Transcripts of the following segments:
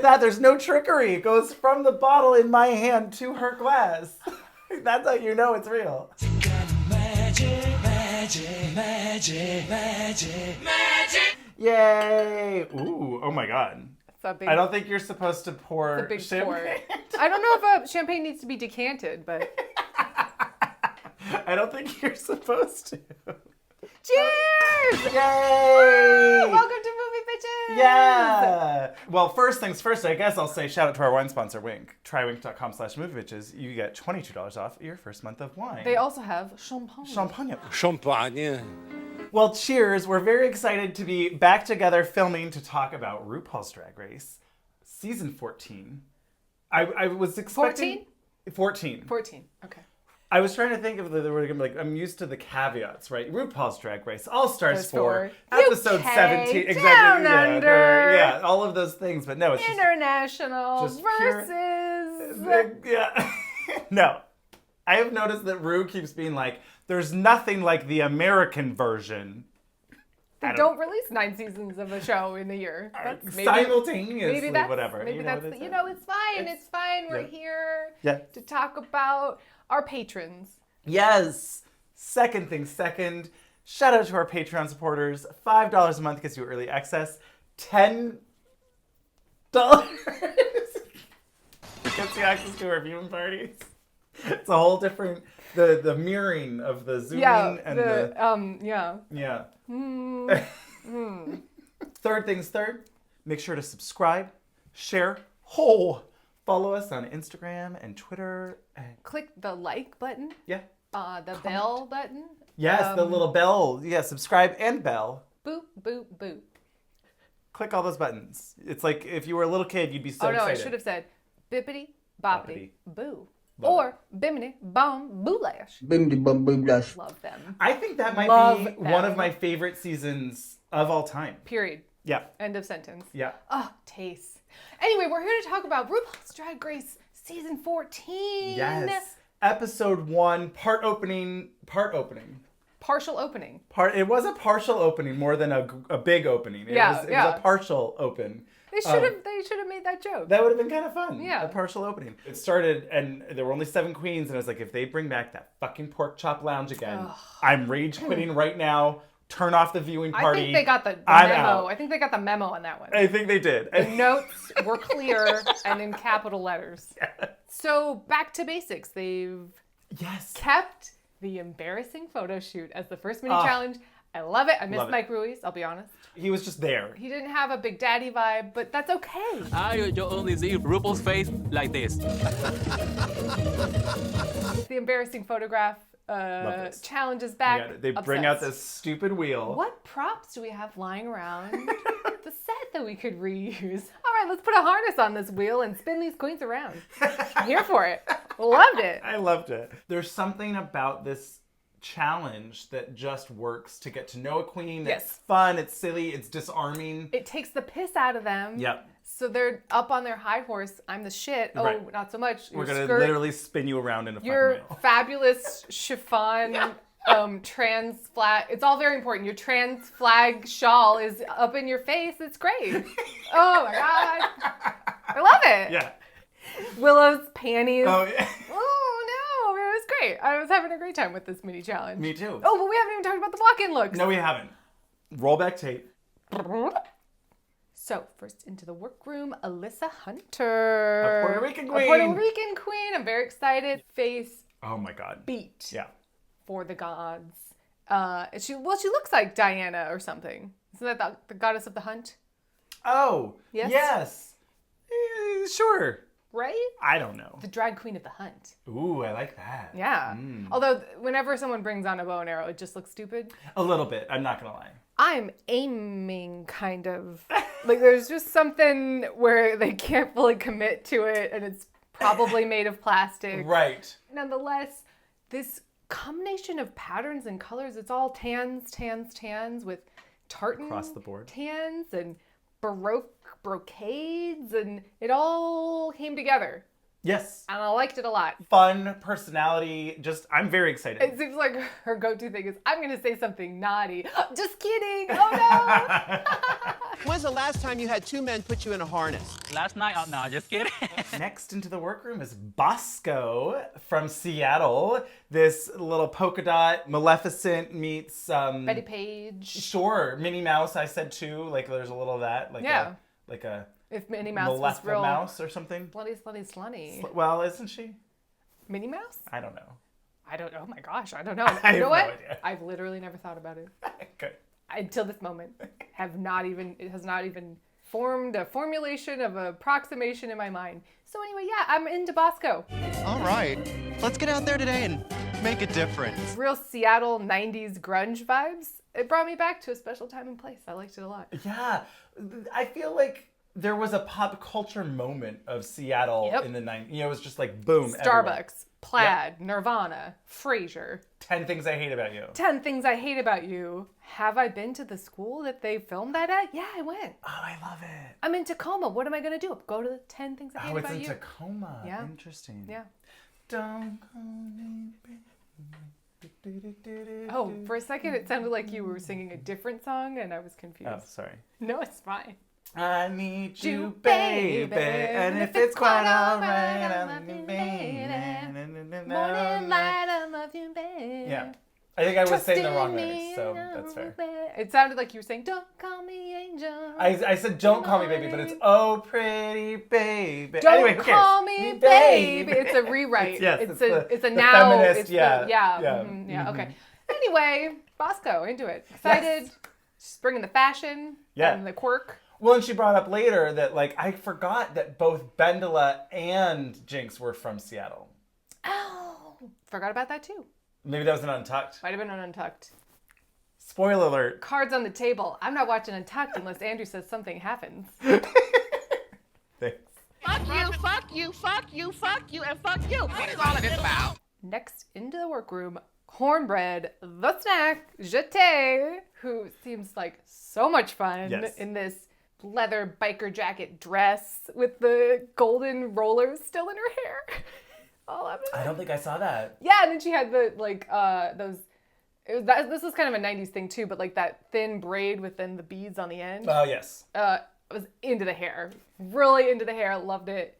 that. There's no trickery. It goes from the bottle in my hand to her glass. That's how you know it's real. Magic, magic, magic, magic, magic. Yay. Ooh, oh my God. I don't think you're supposed to pour champagne. Pour. I don't know if champagne needs to be decanted, but... I don't think you're supposed to. Cheers! Yay! Welcome to MovieBitches! Yeah! Well, first things first, I guess I'll say shout out to our wine sponsor, Wink. Trywink.com/MovieBitches. You get $22 off your first month of wine. They also have champagne. Champagne. Well, cheers. We're very excited to be back together filming to talk about RuPaul's Drag Race, season 14. I was expecting... 14? 14, okay. I was trying to think of the word, like, I'm used to the caveats, right? RuPaul's Drag Race, All Stars 4, episode UK, 17, exactly. Down Under. Yeah, all of those things, but no, it's International just versus. Yeah. No. I have noticed that Ru keeps being like, there's nothing like the American version. They don't release 9 seasons of a show in a year. Simultaneously, whatever. Maybe it's fine. It's fine. We're here to talk about our patrons. Yes. Second thing second. Shout out to our Patreon supporters. $5 a month gets you early access. $10 gets you access to our viewing parties. It's a whole different the mirroring of the zooming and Yeah. Third things third. Make sure to subscribe, share, follow us on Instagram and Twitter. Click the like button. Yeah. The bell button. Yes, the little bell. Yeah, subscribe and bell. Boop, boop, boop. Click all those buttons. It's like if you were a little kid, you'd be so excited. I should have said bippity, boppity, boo. Or bimini, bum, boolash. Bimini, bum, boolash. Love them. I think that might be one of my favorite seasons of all time. Period. Yeah. End of sentence. Yeah. Oh, taste. Anyway, we're here to talk about RuPaul's Drag Race season 14. Yes. Episode 1, part opening. Partial opening. It was a partial opening more than a big opening. It was a partial open. They should have made that joke. That would have been kind of fun. Yeah. A partial opening. It started and there were only 7 queens and I was like, if they bring back that fucking pork chop lounge again, I'm rage quitting right now. Turn off the viewing party. I think they got the I'm memo. out. I think they got the memo on that one. I think they did. The notes were clear and in capital letters. Yes. So back to basics. They've kept the embarrassing photo shoot as the first mini challenge. I love it. I miss Mike Ruiz, I'll be honest. He was just there. He didn't have a Big Daddy vibe, but that's okay. You only see RuPaul's face like this. The embarrassing photograph challenge is back. Yeah, they bring out this stupid wheel. What props do we have lying around the set that we could reuse? All right, let's put a harness on this wheel and spin these queens around. I'm here for it. Loved it. I loved it. There's something about this challenge that just works to get to know a queen. Yes. It's fun, it's silly, it's disarming. It takes the piss out of them. Yep. So they're up on their high horse. I'm the shit. Oh, not so much. We're going to literally spin you around in a fucking wheel. Your fabulous chiffon trans flag. It's all very important. Your trans flag shawl is up in your face. It's great. Oh my God. I love it. Yeah. Willow's panties. Oh, yeah. Oh no, it was great. I was having a great time with this mini challenge. Me too. Oh, but we haven't even talked about the walk-in looks. No, we haven't. Roll back tape. So, first into the workroom, Alyssa Hunter. A Puerto Rican queen. A Puerto Rican queen. I'm very excited. Face. Oh my God. Beat. Yeah. For the gods. She looks like Diana or something. Isn't that the goddess of the hunt? Oh. Yes. Yes. Sure. Right? I don't know. The drag queen of the hunt. Ooh, I like that. Yeah. Although, whenever someone brings on a bow and arrow, it just looks stupid. A little bit. I'm not going to lie. I'm aiming, kind of. Like, there's just something where they can't fully commit to it, and it's probably made of plastic. Right. Nonetheless, this combination of patterns and colors, it's all tans with tartan across the board. Tans and Baroque brocades, and it all came together Yes. And I liked it a lot. Fun, personality, I'm very excited. It seems like her go-to thing is, I'm going to say something naughty. Just kidding. Oh, no. When's the last time you had two men put you in a harness? Last night, oh no, just kidding. Next into the workroom is Bosco from Seattle. This little polka dot Maleficent meets... Betty Page. Sure. Minnie Mouse, I said too. Like, there's a little of that. Like a if Minnie Mouse was Malefa real... Mouse or something. Slutty. Well, isn't she? Minnie Mouse? I don't know. I don't know. Oh my gosh, I don't know. I You know have what? no idea. I've literally never thought about it. Good. Until this moment. It has not even formed a formulation of approximation in my mind. So anyway, yeah, I'm into Bosco. All right, let's get out there today and make a difference. Real Seattle 90s grunge vibes. It brought me back to a special time and place. I liked it a lot. Yeah. I feel like there was a pop culture moment of Seattle in the 90s. You know, it was just like boom. Starbucks, everywhere. Plaid, Nirvana, Frasier. 10 Things I Hate About You. 10 Things I Hate About You. Have I been to the school that they filmed that at? Yeah, I went. Oh, I love it. I'm in Tacoma. What am I going to do? Go to the 10 Things I Hate About You. Oh, it's in Tacoma. Yeah. Interesting. Yeah. Don't call me baby. Oh, for a second it sounded like you were singing a different song and I was confused. Oh, sorry. No, it's fine. I need you, baby, and if it's quite alright, I love you, baby. Morning light, I love you, baby. Yeah. I think I was saying the wrong Trust in lyrics, me, so that's fair. It sounded like you were saying, don't call me angel. I said don't call me baby, but it's oh pretty baby. Don't anyway, who cares? call me baby. It's a rewrite. It's a the now. feminist, It's yeah. yeah, okay. Anyway, Bosco, into it. Excited. Yes. She's bringing the fashion and the quirk. Well, and she brought up later that, like, I forgot that both Bendela and Jinx were from Seattle. Oh, forgot about that too. Maybe that was an Untucked. Might have been an Untucked. Spoiler alert. Cards on the table. I'm not watching Untucked unless Andrew says something happens. Thanks. Fuck you, fuck you, fuck you, fuck you, and fuck you. What is all of this about? Next into the workroom, Cornbread, the snack, Jeté, who seems like so much fun in this leather biker jacket dress with the golden rollers still in her hair. All of it. I don't think I saw that. Yeah, and then she had the those. This was kind of a 90s thing too, but like that thin braid with then the beads on the end. Oh, yes. I was into the hair. Really into the hair. Loved it.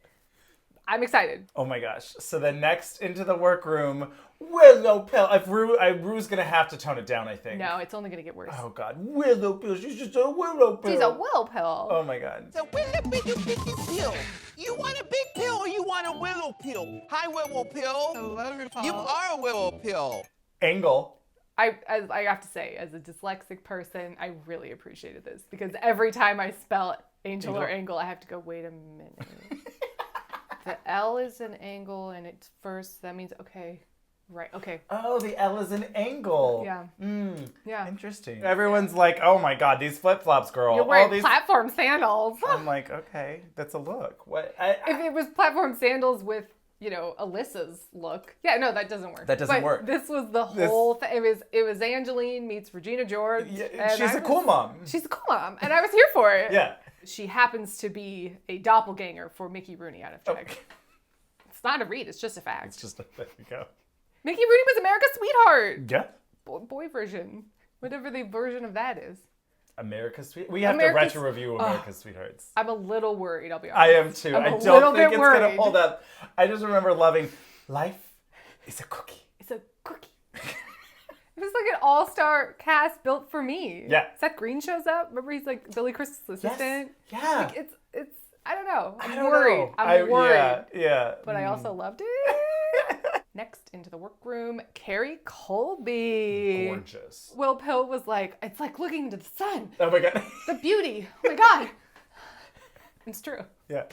I'm excited. Oh my gosh. So then next into the workroom, Willow Pill. Rue's going to have to tone it down, I think. No, it's only going to get worse. Oh God. Willow Pill. She's just a Willow Pill. She's a Willow Pill. Oh my God. So where's the big pill? You want a big pill or you want a willow pill? Hi, willow pill. Hello, You are a willow pill. Angle. I have to say, as a dyslexic person, I really appreciated this because every time I spell angel or angle, I have to go, wait a minute. The L is an angle and it's first. That means, okay. Right, okay. Oh, the L is an angle. Yeah. Yeah. Interesting. Everyone's like, oh my God, these flip-flops, girl. You're wearing these... platform sandals. I'm like, okay, that's a look. What? If it was platform sandals with, Alyssa's look. Yeah, no, that doesn't work. That doesn't work. This was the whole thing. It was Angeline meets Regina George. Yeah, she's a cool mom. She's a cool mom, and I was here for it. Yeah. She happens to be a doppelganger for Mickey Rooney out of Check. Okay. It's not a read, it's just a fact. It's just there you go. Mickey Rooney was America's sweetheart. Yeah. Boy version. Whatever the version of that is. America's Sweet. We have to retro review America's Sweethearts. I'm a little worried, I'll be honest. I am too. I don't think it's going to hold up. I just remember loving Life is a Cookie. It's a cookie. It was like an all-star cast built for me. Yeah. Seth Green shows up. Remember he's like Billy Crystal's assistant? Yes. Yeah. Like it's I don't know. I I'm don't worried. know. I'm worried. Yeah. But I also loved it. Next into the workroom, Carrie Colby. Gorgeous. Will Pill was like, it's like looking into the sun. Oh my God. The beauty. Oh my God. It's true. Yeah.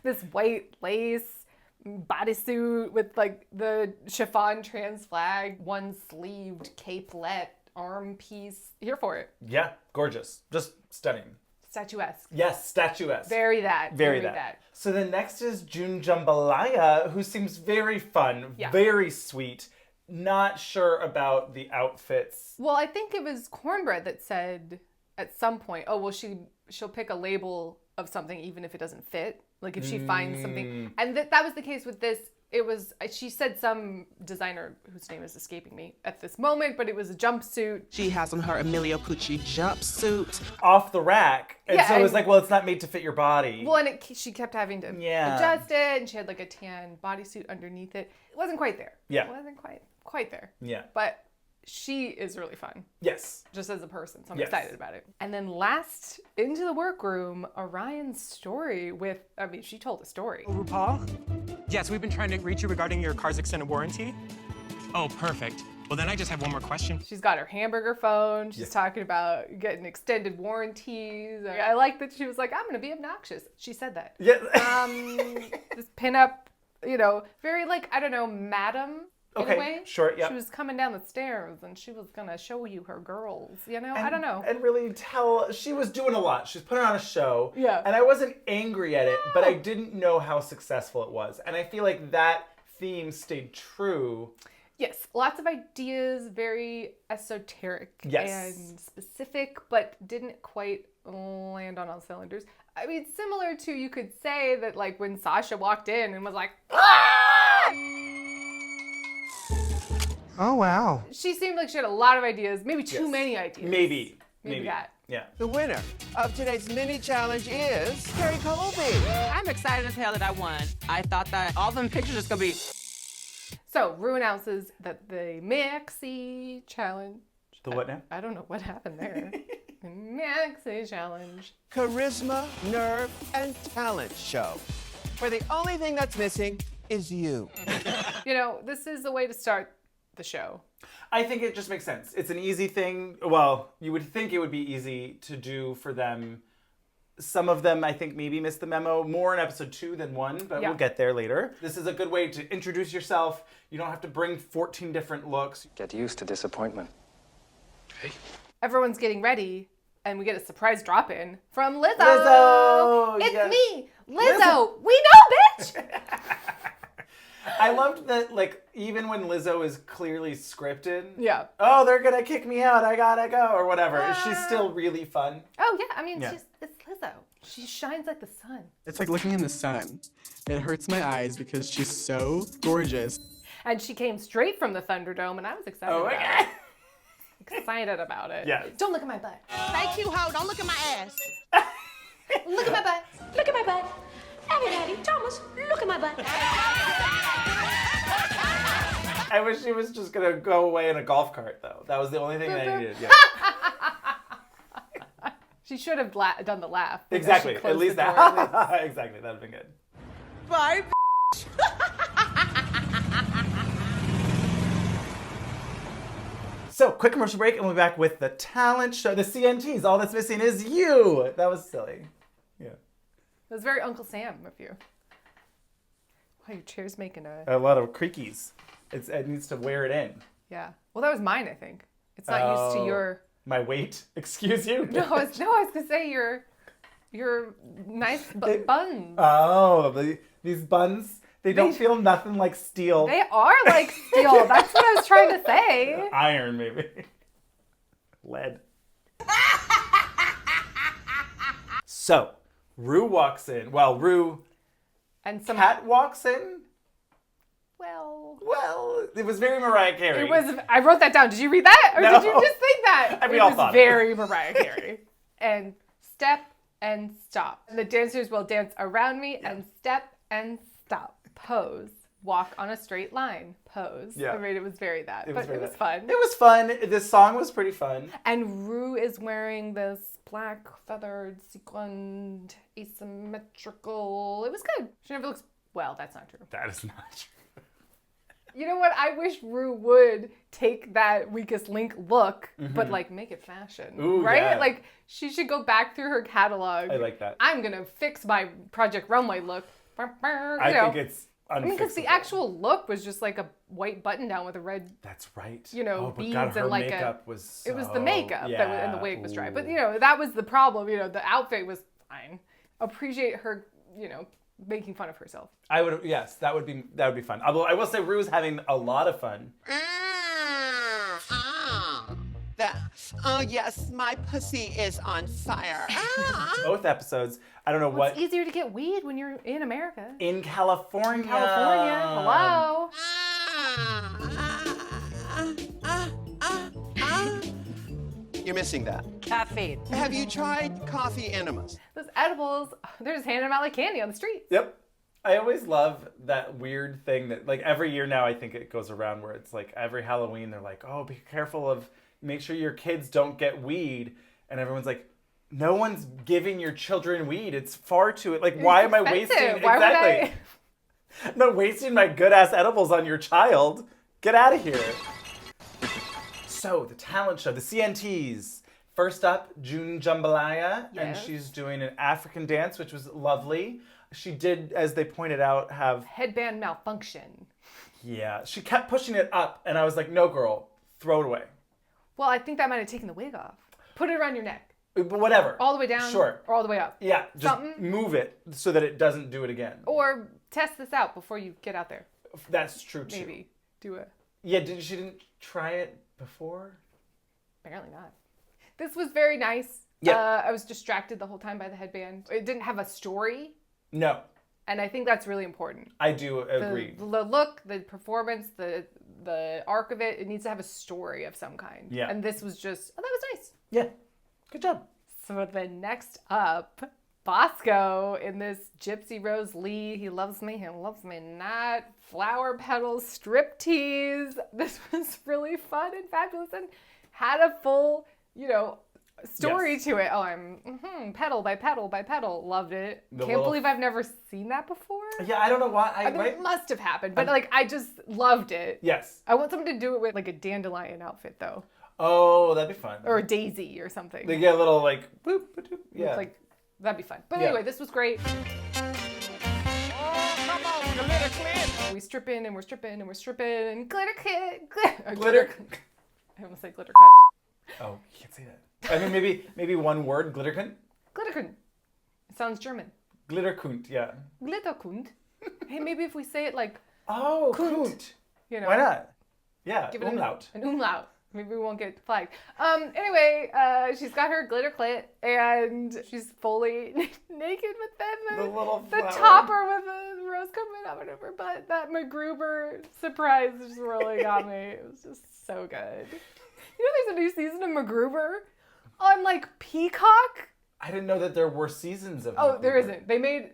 This white lace bodysuit with like the chiffon trans flag, one sleeved capelet arm piece. Here for it. Yeah. Gorgeous. Just stunning. Statuesque. Yes, statuesque. Very that. Very that. So then next is June Jambalaya, who seems very fun, very sweet. Not sure about the outfits. Well, I think it was Cornbread that said at some point, oh, well, she'll pick a label of something even if it doesn't fit. Like if she finds something, and that was the case with this. It was, she said some designer whose name is escaping me at this moment, but it was a jumpsuit. She has on her Emilio Pucci jumpsuit. Off the rack. And Yeah, so it was and- like, well, it's not made to fit your body. Well, and she kept having to Yeah. adjust it, and she had like a tan bodysuit underneath it. It wasn't quite there. Yeah. It wasn't quite there. Yeah. But she is really fun, Yes. just as a person, so I'm Yes. excited about it. And then last, into the workroom, Orion's Story with, I mean, she told a story. RuPaul? Yes, we've been trying to reach you regarding your car's extended warranty. Oh, perfect. Well, then I just have one more question. She's got her hamburger phone. She's talking about getting extended warranties. I like that she was like, I'm going to be obnoxious. She said that. Yeah. This pinup, you know, very like, I don't know, madam in Okay, a way. sure, yeah. She was coming down the stairs and she was going to show you her girls, you know? I don't know. And really she was doing a lot. She was putting on a show. Yeah. And I wasn't angry at it, but I didn't know how successful it was. And I feel like that theme stayed true. Yes, lots of ideas, very esoteric Yes. and specific, but didn't quite land on all cylinders. I mean, similar to, you could say that like when Sasha walked in and was like, "Ah!" Oh, wow. She seemed like she had a lot of ideas, maybe too Yes. many ideas. Maybe. Maybe that. Yeah. The winner of today's mini challenge is Carrie Colby. I'm excited as hell that I won. I thought that all them pictures is gonna be. So, Ru announces that the Maxi Challenge. The what now? I don't know what happened there. The Maxi Challenge. Charisma, nerve, and talent show. Where the only thing that's missing is you. You know, this is a way to start the show. I think it just makes sense. It's an easy thing. Well, you would think it would be easy to do for them. Some of them, I think, maybe missed the memo more in episode 2 than 1, but Yeah. we'll get there later. This is a good way to introduce yourself. You don't have to bring 14 different looks. Get used to disappointment. Everyone's getting ready, and we get a surprise drop-in from Lizzo. Lizzo! It's Yes. me, Lizzo. We know, bitch! I loved that, like, even when Lizzo is clearly scripted, Yeah. oh, they're gonna kick me out, I gotta go, or whatever. She's still really fun. Oh, yeah, I mean, Yeah. it's Lizzo. She shines like the sun. It's like looking in the sun. It hurts my eyes because she's so gorgeous. And she came straight from the Thunderdome, and I was excited Oh, about okay. it. Excited about it. Yeah. Don't look at my butt. Thank you, ho. Don't look at my ass. Look at my butt. Look at my butt. Everybody, Thomas, look at my butt. I wish she was just gonna go away in a golf cart, though. That was the only thing I needed. Yeah. She should have done the laugh. as she Exactly. At closed least the door. that. Exactly. That'd been good. Bye. So, quick commercial break, and we'll be back with the talent show, the CNTs. All that's missing is you. That was silly. Yeah. It was very Uncle Sam of you. Wow, your chair's making a... A lot of creakies. It needs to wear it in. Yeah. Well, that was mine, I think. It's not used to your... My weight. Excuse you. No, I was gonna say your nice buns. Oh, these buns. They don't feel nothing like steel. They are like steel. That's what I was trying to say. Iron, maybe. Lead. So, Ru walks in. Well, Ru And some Cat walks in. Well, it was very Mariah Carey. it was. I wrote that down. Did you read that, or No. did you just think that? We it all was thought it. very Mariah Carey. And step and stop. The dancers will dance around me and step and stop. Pose. Walk on a straight line. Pose. Yeah. I mean, it was very that, but very it was that. fun. It was fun. This song was pretty fun. And Ru is wearing this black feathered, sequined, asymmetrical. It was good. She never looks. Well, that's not true. That is not true. You know what? I wish Ru would take that weakest link look, but like make it fashion, Ooh, right? yeah. Like she should go back through her catalog. I like that. I'm gonna fix my Project Runway look. I think it's unfixable. because the actual look was just like a white button down with a red. That's right. You know, oh, but beads God, her and like makeup was. It was the so- makeup that was, and the yeah, wig was dry, but ooh. you know that was the problem. You know, the outfit was fine. Appreciate her. You know, making fun of herself. I would. Yes, that would be fun. Although I will say, Ru's having a lot of fun. Oh, yes, my pussy is on fire. Both episodes. I don't know Well, what. it's easier to get weed when you're in America. In California. California. Hello. You're missing that. Caffeine. Have you tried coffee enemas? Those edibles, they're just handing them out like candy on the street. Yep. I always love that weird thing that, like, every year now I think it goes around where it's like every Halloween they're like, oh, be careful of, make sure your kids don't get weed. And everyone's like, no one's giving your children weed. It's far too, like, why am I wasting, Why exactly. I'm not wasting my good ass edibles on your child. Get out of here. So, the talent show, the CNTs. First up, June Jambalaya, and she's doing an African dance, which was lovely. She did, as they pointed out, have... Headband malfunction. Yeah, she kept pushing it up, and I was like, no, girl, throw it away. Well, I think that might have taken the wig off. Put it around your neck. But whatever. All the way down? Sure. Or all the way up? Yeah, just move it so that it doesn't do it again. Or test this out before you get out there. That's true, too. Maybe. Do it. Yeah, she didn't try it before? Apparently not. This was very nice. Yeah. I was distracted the whole time by the headband. It didn't have a story. No. And I think that's really important. I do agree. The look, the performance, the arc of it, it needs to have a story of some kind. Yeah. And this was just, oh, that was nice. Yeah. Good job. So then next up, Bosco in this Gypsy Rose Lee, he loves me not, flower petals, striptease. This was really fun and fabulous and had a full, story to it. Oh, I'm petal by petal by petal. Loved it. Can't believe I've never seen that before. Yeah, I don't know why. It must have happened, but I just loved it. Yes. I want someone to do it with like a dandelion outfit though. Oh, that'd be fun. Or a daisy or something. They get a little like, boop, boop, boop. Yeah. It's like, that'd be fun. But anyway, this was great. Oh, come on, glitter clit. We strip in and we're stripping and we're stripping and glitter kit. Glitter. I almost say glitter cunt. Oh, you can't say that. I mean, maybe one word, glitterkunt. Glitterkunt. It sounds German. Glitterkunt, yeah. Glitterkunt. Hey, maybe if we say it like, oh, kunt. Why not? Yeah, give it umlaut. An umlaut. Maybe we won't get flagged. Anyway, she's got her glitter clit and she's fully naked with them. The topper with the rose coming out of her butt. That MacGruber surprise just really got me. It was just so good. There's a new season of MacGruber on like Peacock. I didn't know that there were seasons of Oh, MacGruber. there isn't.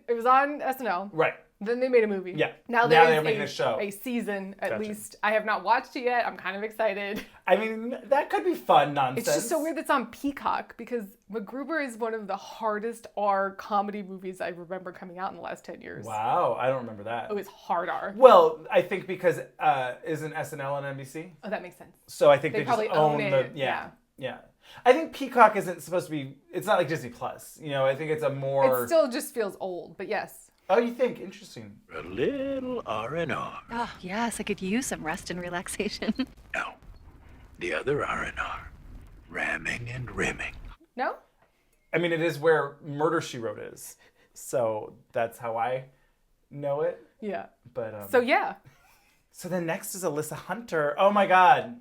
It was on SNL. Right. Then they made a movie. Yeah. Now they're making a show. A season, at Gotcha. least. I have not watched it yet. I'm kind of excited. I mean, that could be fun nonsense. It's just so weird that's on Peacock because MacGruber is one of the hardest R comedy movies I remember coming out in the last 10 years. Wow, I don't remember that. It was hard R. Well, I think because isn't SNL on NBC? Oh, that makes sense. So I think they probably just own it. Yeah. I think Peacock isn't supposed to be. It's not like Disney Plus. I think it's a more. It still just feels old, but yes. Oh, you think? Interesting. A little R&R. Oh, yes, I could use some rest and relaxation. No, the other R&R. Ramming and rimming. No? I mean, it is where Murder, She Wrote is. So that's how I know it. Yeah. But So yeah. So then next is Alyssa Hunter. Oh my God.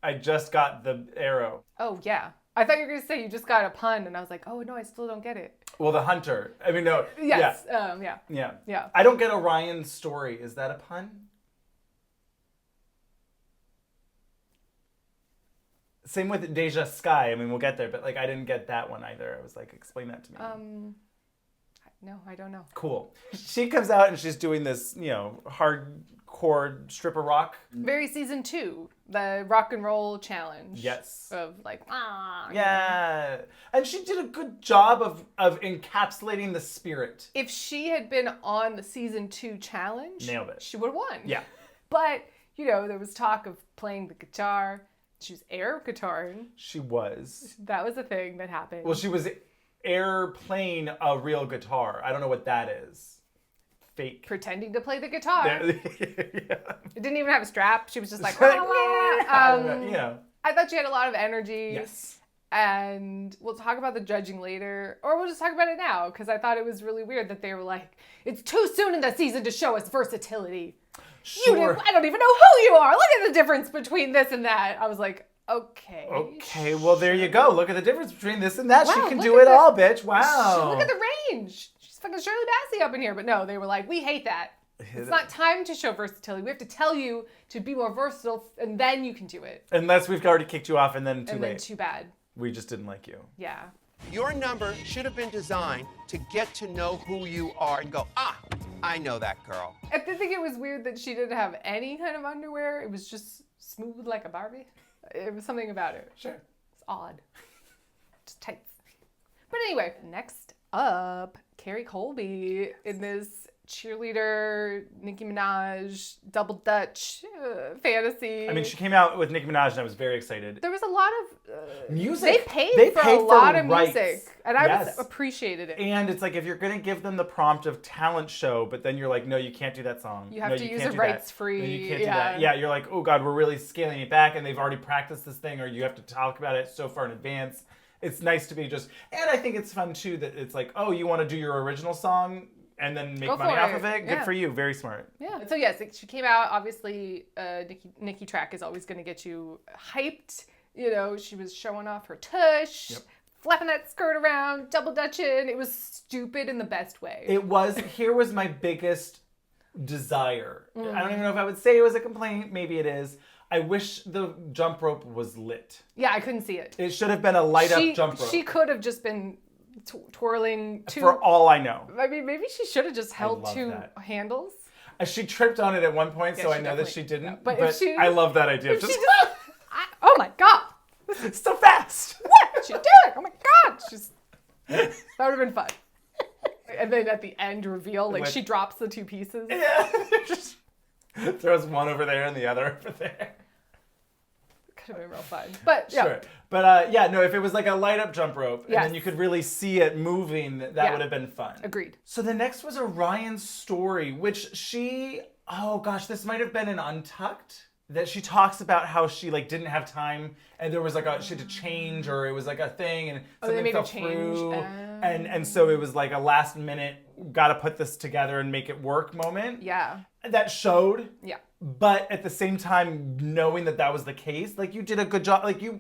I just got the arrow. Oh, yeah. I thought you were going to say you just got a pun, and I was like, oh, no, I still don't get it. Well, the Hunter. I mean, no. Yes. Yeah. Yeah. Yeah. I don't get Orion Story. Is that a pun? Same with Deja Sky. I mean, we'll get there, but like I didn't get that one either. I was like, explain that to me. No, I don't know. Cool. She comes out and she's doing this, hardcore stripper rock. Very season 2, the rock and roll challenge. Yes. Of like, Yeah. And she did a good job of encapsulating the spirit. If she had been on the season 2 challenge, Nailed it. she would have won. Yeah. But, there was talk of playing the guitar. She was air guitaring. She was. That was a thing that happened. Well, she was air playing a real guitar. I don't know what that is. Fake. Pretending to play the guitar. Yeah. It didn't even have a strap. She was just like, I thought she had a lot of energy. Yes. And we'll talk about the judging later, or we'll just talk about it now, because I thought it was really weird that they were like, it's too soon in the season to show us versatility. Sure. I don't even know who you are. Look at the difference between this and that. I was like, Okay. Okay, well, there you go. Look at the difference between this and that. Wow, she can look do at it the- all, bitch. Wow. Look at the range. She's fucking Shirley Bassey up in here. But no, they were like, we hate that. It's not time to show versatility. We have to tell you to be more versatile, and then you can do it. Unless we've already kicked you off, and then too And late. then too bad. We just didn't like you. Yeah. Your number should have been designed to get to know who you are and go, I know that girl. I did think it was weird that she didn't have any kind of underwear. It was just smooth like a Barbie. It was something about it. Sure. It's odd. Just tights. But anyway, next up, Carrie Colby in this cheerleader, Nicki Minaj, double Dutch fantasy. I mean, she came out with Nicki Minaj, and I was very excited. There was a lot of music. They paid for a lot of rights. music, and I Yes. appreciated it. And it's like, if you're going to give them the prompt of talent show, but then you're like, no, you can't do that song. You have no, to you use can't it do that. rights free. No, you can't do that. Yeah, you're like, oh God, we're really scaling it back, and they've already practiced this thing, or you have to talk about it so far in advance. It's nice to be just, and I think it's fun too that it's like, oh, you want to do your original song and then make Go money for off it. of it? Good Yeah. for you. Very smart. Yeah. So yes, she came out. Obviously, Nicki track is always going to get you hyped. You know, she was showing off her tush, flapping that skirt around, double dutching. It was stupid in the best way. It was, here was my biggest desire. I don't even know if I would say it was a complaint. Maybe it is. I wish the jump rope was lit. Yeah, I couldn't see it. It should have been a light up jump rope. She could have just been twirling two. For all I know. I mean, maybe she should have just held love two that. handles. She tripped on it at one point, Yeah, so she I know that definitely- she didn't. no. But if she- I love that idea. if she Just, oh my God. so fast. What is she doing? Oh my God. That would have been fun. And then at the end reveal, like With- she drops the two pieces. Yeah. Just throws one over there and the other over there. Could have been real fun. But yeah. Sure. But yeah, no, if it was like a light up jump rope and Yes. then you could really see it moving, that Yeah. would have been fun. Agreed. So the next was Orion Story, which she, oh gosh, this might have been an Untucked, that she talks about how she like didn't have time and there was like she had to change, or it was like a thing and they something made fell her change. through. And so it was like a last minute, gotta put this together and make it work moment. Yeah. That showed. Yeah. But at the same time, knowing that was the case, like you did a good job. Like This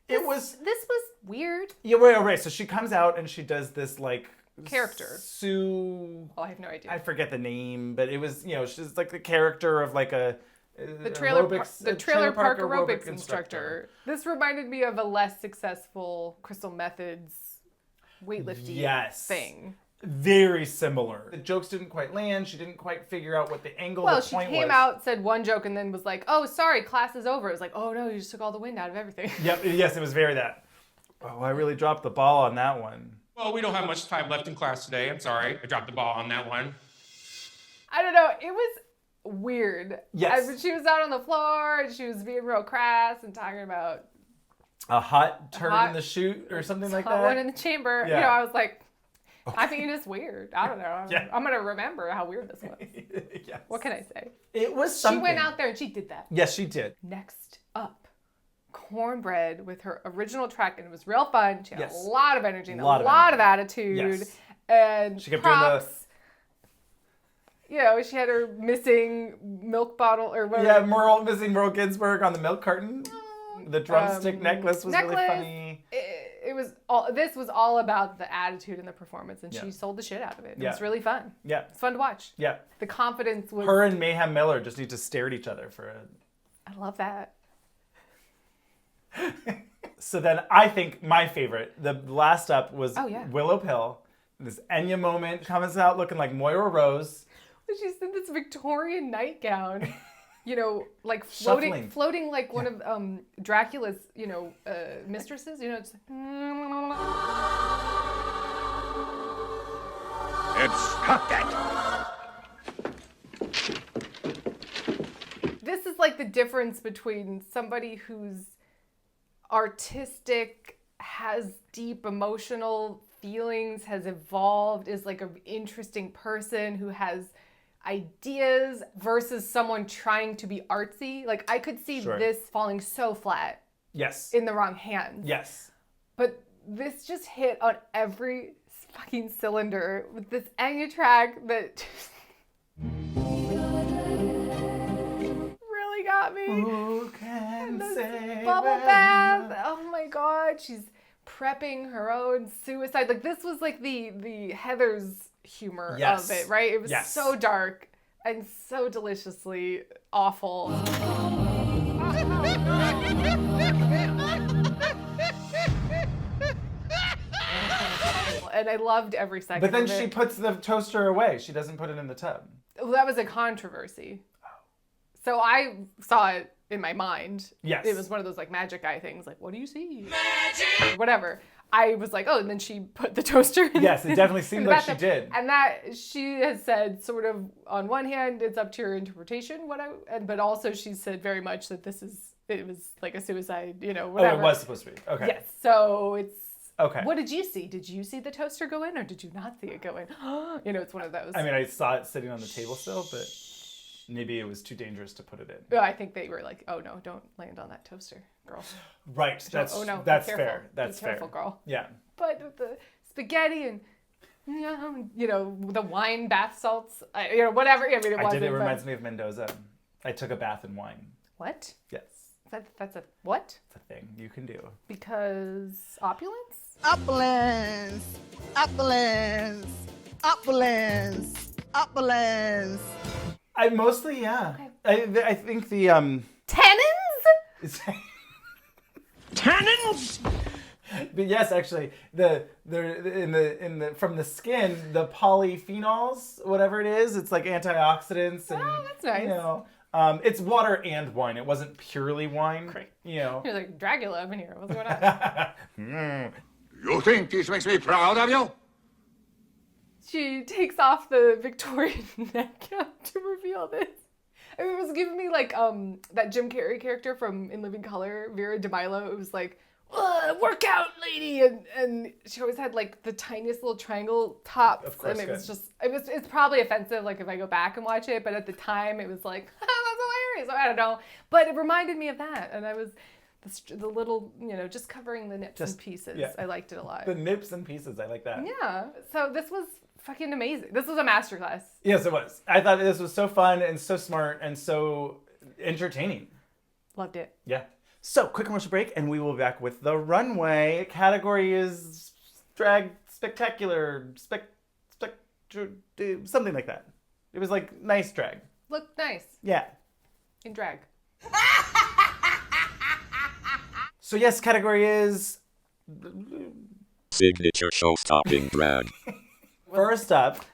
was weird. Yeah, right. So she comes out and she does this like Character. Sue. Oh, I have no idea. I forget the name, but it was, she's like the character of like the trailer park aerobics instructor. This reminded me of a less successful Crystal Methods weightlifting thing. Very similar. The jokes didn't quite land. She didn't quite figure out what the angle Well, of the she point came was. out, said one joke, and then was like, oh, sorry, class is over. It was like, oh no, you just took all the wind out of everything. Yep. Yes, it was very that. Oh, I really dropped the ball on that one. Well, we don't have much time left in class today. I'm sorry. I dropped the ball on that one. I don't know. It was weird. Yes. I mean, she was out on the floor, and she was being real crass and talking about A hot turd in the chute or something like that. one in the chamber. Yeah. You know, I was like, I think it's weird. I don't know. Yeah. I'm going to remember how weird this was. Yes. What can I say? It was something. She went out there and she did that. Yes, she did. Next up, Cornbread with her original track, and it was real fun. She had Yes. a lot of energy and a Lot lot of of attitude. Yes. And She kept doing the- props. She had her missing milk bottle or whatever. Yeah, missing Merle Ginsburg on the milk carton. The drumstick necklace was really funny. This was all about the attitude and the performance, and Yeah. she sold the shit out of it. It Yeah. was really fun. Yeah. It's fun to watch. Yeah. The confidence was... Her and Mayhem Miller just need to stare at each other for a... I love that. So then I think my favorite, the last up was Oh, yeah. Willow Pill. This Enya moment comes out looking like Moira Rose. She's in this Victorian nightgown, like Shuffling. floating like one of Dracula's, mistresses. It's Stop that! This is like the difference between somebody who's artistic, has deep emotional feelings, has evolved, is like an interesting person who has ideas versus someone trying to be artsy. Like I could see Sure. this falling so flat Yes. in the wrong hands. Yes. But this just hit on every fucking cylinder with this Enya track that really got me. Who can And say bubble bath. Oh my God. She's prepping her own suicide. Like, this was like the Heather's humor of it, right? It was so dark and so deliciously awful. And I loved every second But then of it. she puts the toaster away. She doesn't put it in the tub. Well, that was a controversy. So I saw it in my mind. Yes. It was one of those like magic eye things. Like, what do you see? Magic! Whatever. I was like, oh, and then she put the toaster in. Yes, it definitely seemed like she did. And that she has said sort of on one hand, it's up to your interpretation, but also she said very much that it was like a suicide, whatever. Oh, it was supposed to be. Okay. Yes. So it's, okay. What did you see? Did you see the toaster go in or did you not see it go in? It's one of those. I mean, I saw it sitting on the table still, but maybe it was too dangerous to put it in. I think they were like, oh no, don't land on that toaster, girl. Right. That's fair. That's be careful, fair. Girl. Yeah. But with the spaghetti and the wine bath salts, whatever. I mean, it wasn't. It reminds me of Mendoza. I took a bath in wine. What? Yes. That's a what? It's a thing you can do. Because opulence? Opulence. Opulence. Opulence. Opulence. I mostly, yeah. Okay. I think the Tannins? Tannins? But yes, actually, the from the skin, the polyphenols, whatever it is, it's like antioxidants and that's nice. It's water and wine. It wasn't purely wine. Great. You're like Dracula up in here. What's going on? You think this makes me proud of you? She takes off the Victorian nightgown to reveal this. I mean, it was giving me like that Jim Carrey character from In Living Color, Vera DeMilo. It was like, workout lady, and she always had like the tiniest little triangle tops, Of course, and it's probably offensive like if I go back and watch it, but at the time it was like, that's hilarious. I don't know, but it reminded me of that, and I was the little, just covering the nips and pieces. Yeah. I liked it a lot. The nips and pieces, I like that. Yeah, so this was fucking amazing. This was a masterclass. Yes, it was. I thought this was so fun and so smart and so entertaining. Loved it. Yeah. So, quick commercial break, and we will be back with the runway. Category is drag spectacular, something like that. It was like nice drag. Looked nice. Yeah. In drag. So yes, category is signature show-stopping drag. First up,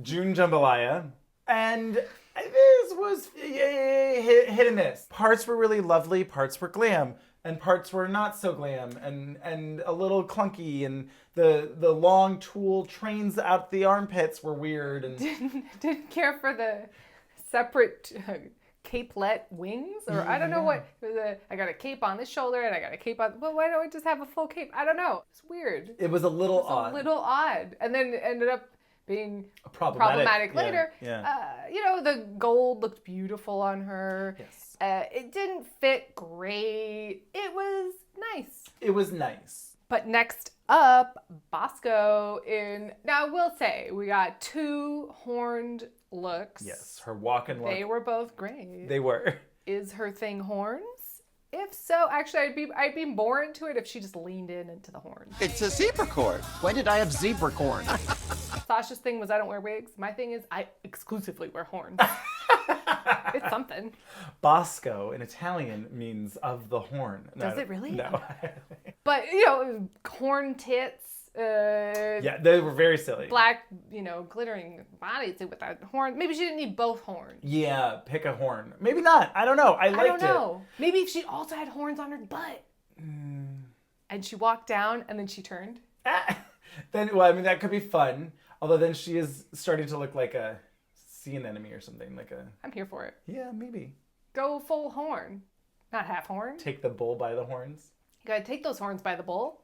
June Jambalaya, and this was hit and miss. Parts were really lovely, parts were glam, and parts were not so glam, and a little clunky, and the long tulle trains out the armpits were weird, and didn't care for the separate capelet wings, or I don't know what. I got a cape on this shoulder and I got a cape on. Well, why don't I just have a full cape? I don't know. It's weird. It was a little odd. And then it ended up being problematic later. Yeah. The gold looked beautiful on her. Yes. It didn't fit great. It was nice. It was nice. But next up, Bosco now I will say, we got 2 horned looks. Yes, her walk and look. They were both great. They were. Is her thing horns? If so, actually, I'd be more into it if she just leaned into the horns. It's a zebra cord. When did I have zebra corn? Sasha's thing was I don't wear wigs. My thing is I exclusively wear horns. It's something. Bosco in Italian means of the horn. Does it really? No. But, horn tits. Yeah, they were very silly. Black, glittering bodysuit with that horn. Maybe she didn't need both horns. Yeah, pick a horn. Maybe not. I don't know. I liked it. Maybe if she also had horns on her butt. And she walked down and then she turned. Then, that could be fun. Although then she is starting to look like a sea anemone or something. I'm here for it. Yeah, maybe. Go full horn. Not half horn. Take the bull by the horns. You gotta take those horns by the bull.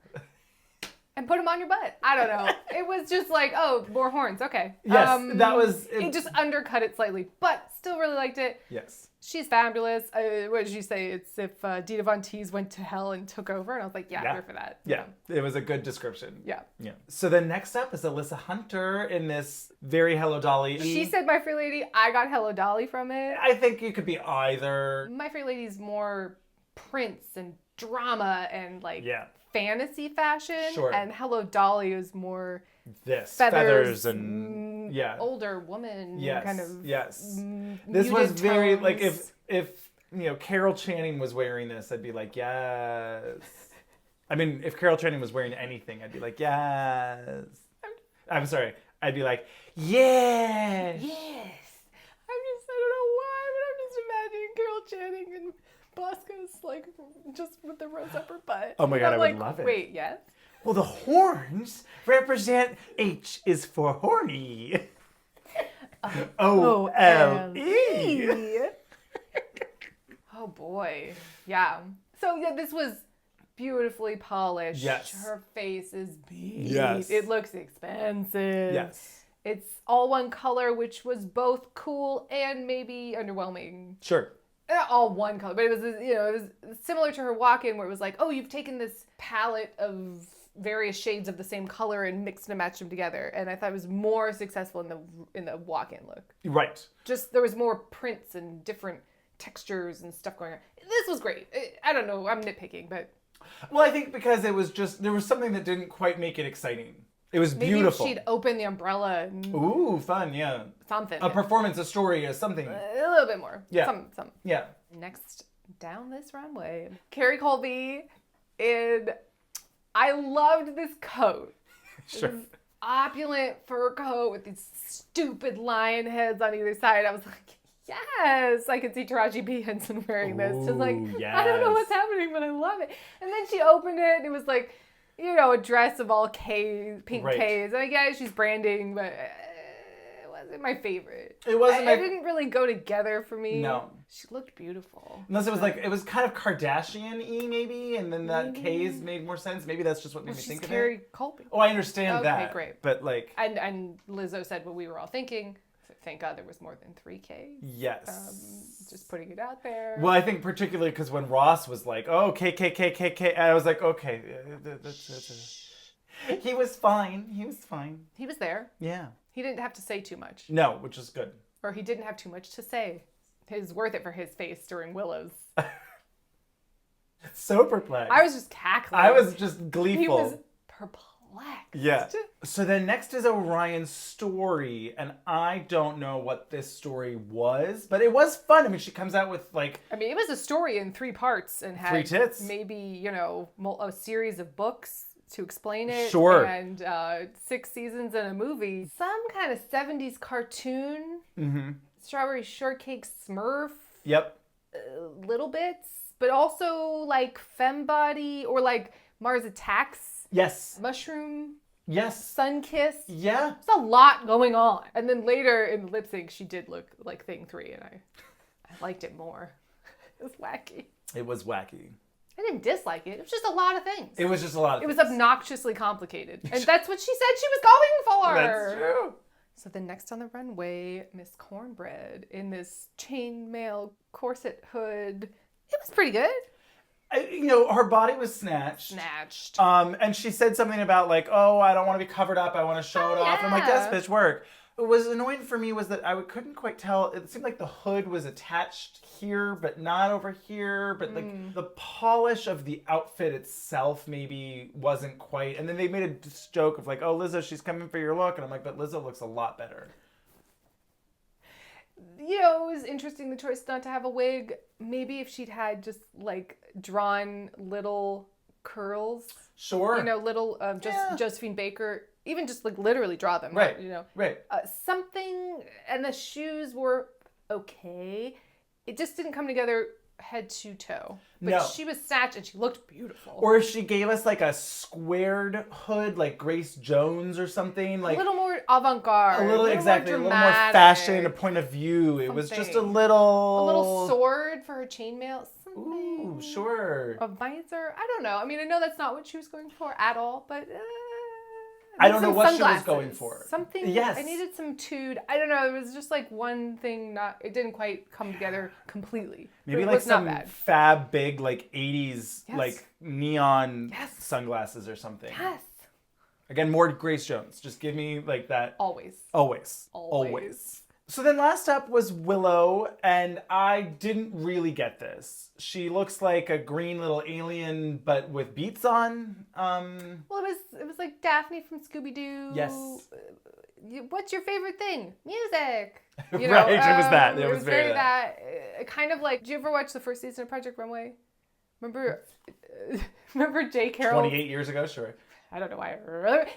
And put them on your butt. I don't know. It was just like, oh, more horns. Okay. Yes, that was... It just undercut it slightly, but still really liked it. Yes. She's fabulous. What did you say? It's if Dita Von Teese went to hell and took over. And I was like, yeah, I'm here for that. Yeah, it was a good description. Yeah. So then next up is Alyssa Hunter in this very Hello Dolly. She said My Fair Lady. I got Hello Dolly from it. I think you could be either. My Fair Lady's more prints and drama and like Yeah. fantasy fashion. Sure. And Hello Dolly is more This feathers and yeah, older woman yes, kind of yes. This was muted very like tones. if you know Carol Channing was wearing this, I'd be like yes. I mean, if Carol Channing was wearing anything, I'd be like yes. I'm sorry, I'd be like yes. Yes. I don't know why, but I'm just imagining Carol Channing and Bosco's like just with the rose up her butt. Oh my God, I'm I would like, love it. Wait, yes? Well, the horns represent H is for horny. O-L-E. Oh boy. Yeah. So yeah, this was beautifully polished. Yes. Her face is beat. Yes. It looks expensive. Yes. It's all one color, which was both cool and maybe underwhelming. Sure. Not all one color, but it was, you know, it was similar to her walk-in where it was like, oh, you've taken this palette of various shades of the same color and mixed and matched them together. And I thought it was more successful in the walk-in look. Right. Just there was more prints and different textures and stuff going on. This was great. I don't know. I'm nitpicking, but Well, I think because it was just, there was something that didn't quite make it exciting. It was maybe beautiful. if she'd open the umbrella and Ooh, fun, yeah. something. A performance, a story, or something. A little bit more. Yeah. Some. Yeah. Next down this runway, Carrie Colby, and I loved this coat. Sure. This opulent fur coat with these stupid lion heads on either side. I was like, yes, I could see Taraji P. Henson wearing this. Just like, Ooh, I don't know yes. what's happening, but I love it. And then she opened it, and it was like, you know, a dress of all K's, pink Right. K's. And I guess she's branding, but it wasn't my favorite. It wasn't It didn't really go together for me. No. She looked beautiful. Unless it was like, it was kind of Kardashian-y maybe, and then that K's made more sense. Maybe that's just what made me She's think Carrie of it. Colby. Oh, I understand Okay, that. great. But like, And Lizzo said what we were all thinking. Thank God there was more than 3 Ks. yes. Just putting it out there. Well, I think particularly because when Ross was like, oh, KKKKK, I was like, okay. He was fine. He was fine. He was there. Yeah. He didn't have to say too much. No, which is good. Or he didn't have too much to say. It was worth it for his face during Willow's. So perplexed. I was just cackling. I was just gleeful. He was perplexed. Yeah. So then next is Orion Story, and I don't know what this story was, but it was fun. I mean, she comes out with like... I mean, it was a story in 3 parts and had 3 tits. maybe, you know, a series of books to explain it. Sure. And 6 seasons and a movie. Some kind of 70s cartoon. Mm-hmm. Strawberry Shortcake Smurf. Yep. Little bits. But also like Fembody or like Mars Attacks. Yes. Mushroom. Yes. Sunkiss. Yeah. There's a lot going on. And then later in the lip sync, she did look like Thing 3, and I liked it more. It was wacky. It was wacky. I didn't dislike it. It was just a lot of things. It was just a lot of It was things. obnoxiously complicated. And that's what she said she was going for. That's true. So then next on the runway, Miss Cornbread in this chainmail corset hood. It was pretty good. You know, her body was snatched. And she said something about like, oh, I don't want to be covered up. I want to show it off. And I'm like, yes, bitch, work. What was annoying for me was that I couldn't quite tell. It seemed like the hood was attached here, but not over here. But like the polish of the outfit itself maybe wasn't quite. And then they made a joke of like, oh, Lizzo, she's coming for your look. And I'm like, but Lizzo looks a lot better. You know, it was interesting the choice not to have a wig. Maybe if she'd had just like drawn little curls. Sure. You know, little Josephine Baker, even just like literally draw them. Right. You know. Right. Something, and the shoes were okay. It just didn't come together head to toe. But No. she was snatched and she looked beautiful. Or if she gave us like a squared hood, like Grace Jones or something, like a little more avant-garde. a little exactly, more a little more fashion, a point of view. It was just a little sword for her chainmail. Ooh, sure. A visor. I don't know. I mean, I know that's not what she was going for at all, but I don't know some what she was sunglasses. going for. Something. Yes. I needed some tude. I don't know. It was just like one thing. It didn't quite come together completely. Maybe it like was not some bad. fab big like 80s Yes. like neon Yes. sunglasses or something. Yes. Again, more Grace Jones. Just give me like that. Always. Always. Always. So then last up was Willow, and I didn't really get this. She looks like a green little alien, but with beats on. Well, it was like Daphne from Scooby-Doo. Yes. What's your favorite thing? Music. Right, it was that. It was very that. Kind of like, did you ever watch the first season of Project Runway? Remember Jay Carroll? 28 years ago, sure. I don't know why.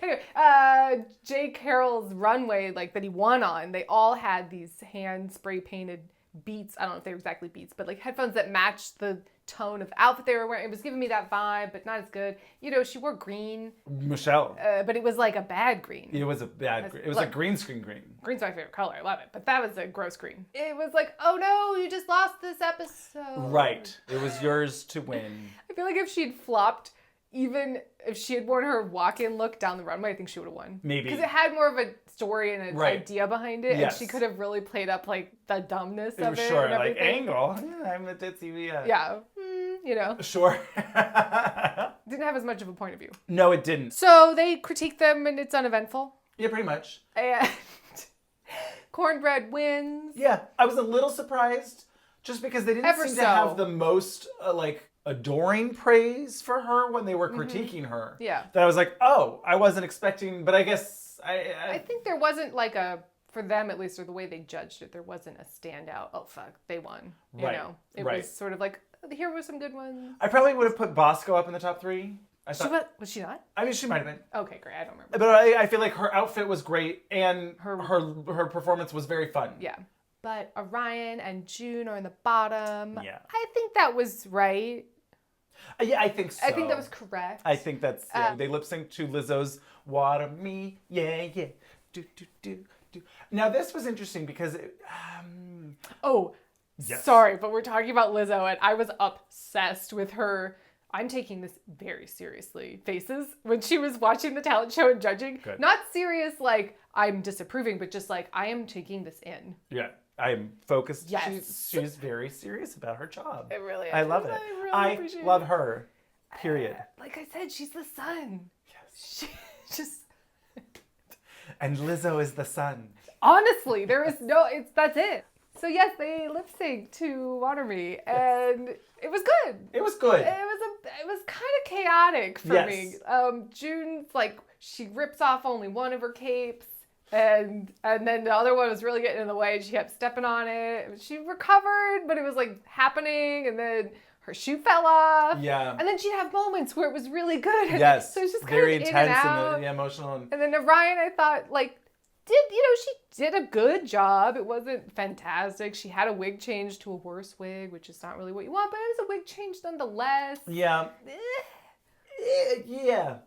Anyway, Jay Carroll's runway, like that he won on, they all had these hand spray painted beats. I don't know if they were exactly beats, but like headphones that matched the tone of outfit they were wearing. It was giving me that vibe, but not as good. You know, she wore green. Michelle. But it was like a bad green. It was a bad green. It was a green screen green. Green's my favorite color. I love it. But that was a gross green. It was like, oh no, you just lost this episode. Right. It was yours to win. I feel like if she'd flopped, even if she had worn her walk-in look down the runway, I think she would have won. Maybe. Because it had more of a story and an idea behind it, Yes. and she could have really played up like the dumbness of it. Sure, and like everything. angle. Yeah, I'm a ditzy. Yeah. You know. Sure. Didn't have as much of a point of view. No, it didn't. So they critique them, and it's uneventful. Yeah, pretty much. And Cornbread wins. Yeah, I was a little surprised just because they didn't seem to have the most adoring praise for her when they were critiquing her. Yeah. That I was like, oh, I wasn't expecting, but I guess I think there wasn't like for them at least, or the way they judged it, there wasn't a standout, oh fuck, they won. You know? It was sort of like, here were some good ones. I probably would have put Bosco up in the top 3. Was she not? I mean, she might have been. Okay, great. I don't remember. But I feel like her outfit was great, and her performance was very fun. Yeah. But Orion and June are in the bottom. Yeah. I think that was right. Yeah, I think so. I think that was correct. I think that's, they lip synced to Lizzo's Water Me, yeah, yeah, do, do, do, do. Now, this was interesting because, yes. Sorry, but we're talking about Lizzo, and I was obsessed with her. I'm taking this very seriously. Faces when she was watching the talent show and judging. Good. Not serious like I'm disapproving, but just like I am taking this in. Yeah, I'm focused. Yes. She's very serious about her job. It really is. I love it. I really appreciate love her. Period. Like I said, she's the sun. Yes. She just. And Lizzo is the sun. Honestly, there is that's it. So yes, they lip synced to Water Me, and it was good. It was good. It was kind of chaotic for me. June's like, she rips off only one of her capes, and then the other one was really getting in the way, and she kept stepping on it. She recovered, but it was like happening, and then her shoe fell off. Yeah. And then she'd have moments where it was really good. Yes. So it's just very kind of intense in and out. and emotional. And then Orion, I thought, like, she did a good job. It wasn't fantastic. She had a wig change to a worse wig, which is not really what you want, but it was a wig change nonetheless. Yeah. Yeah.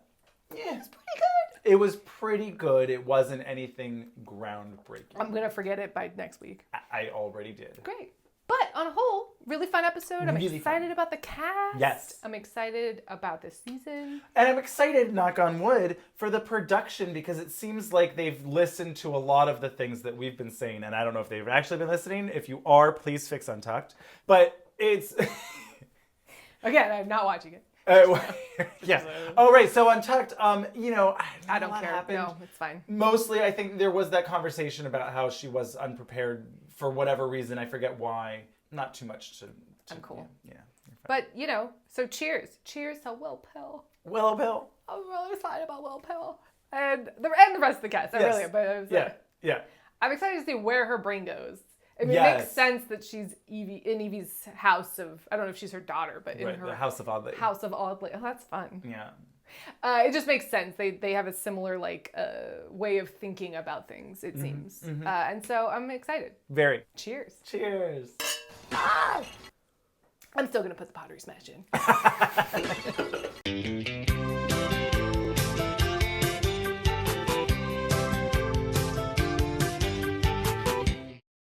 It's pretty good. It was pretty good. It wasn't anything groundbreaking. I'm going to forget it by next week. I already did. Great. But on a whole, really fun episode. I'm Really excited fun. about the cast. Yes. I'm excited about this season. And I'm excited, knock on wood, for the production because it seems like they've listened to a lot of the things that we've been saying. And I don't know if they've actually been listening. If you are, please fix Untucked. But it's... Again, I'm not watching it. Yeah. Oh, right. So Untucked, you know, I don't what care. happened. No, it's fine. Mostly, I think there was that conversation about how she was unprepared for whatever reason. I forget why. Not too much to I'm cool. Yeah. But, you know, so cheers. Cheers to Will Pill. Willow Pill. I'm really excited about Will Pill. And the rest of the cast. I really am. But Yeah. I'm excited to see where her brain goes. I mean, Yes. it makes sense that she's in Evie's house of, I don't know if she's her daughter, but in her the House of Oddly. House of Oddly. Oh, that's fun. Yeah. It just makes sense. They have a similar way of thinking about things, it seems. Mm-hmm. And so I'm excited. Very. Cheers. Cheers. I'm still going to put the pottery smash in.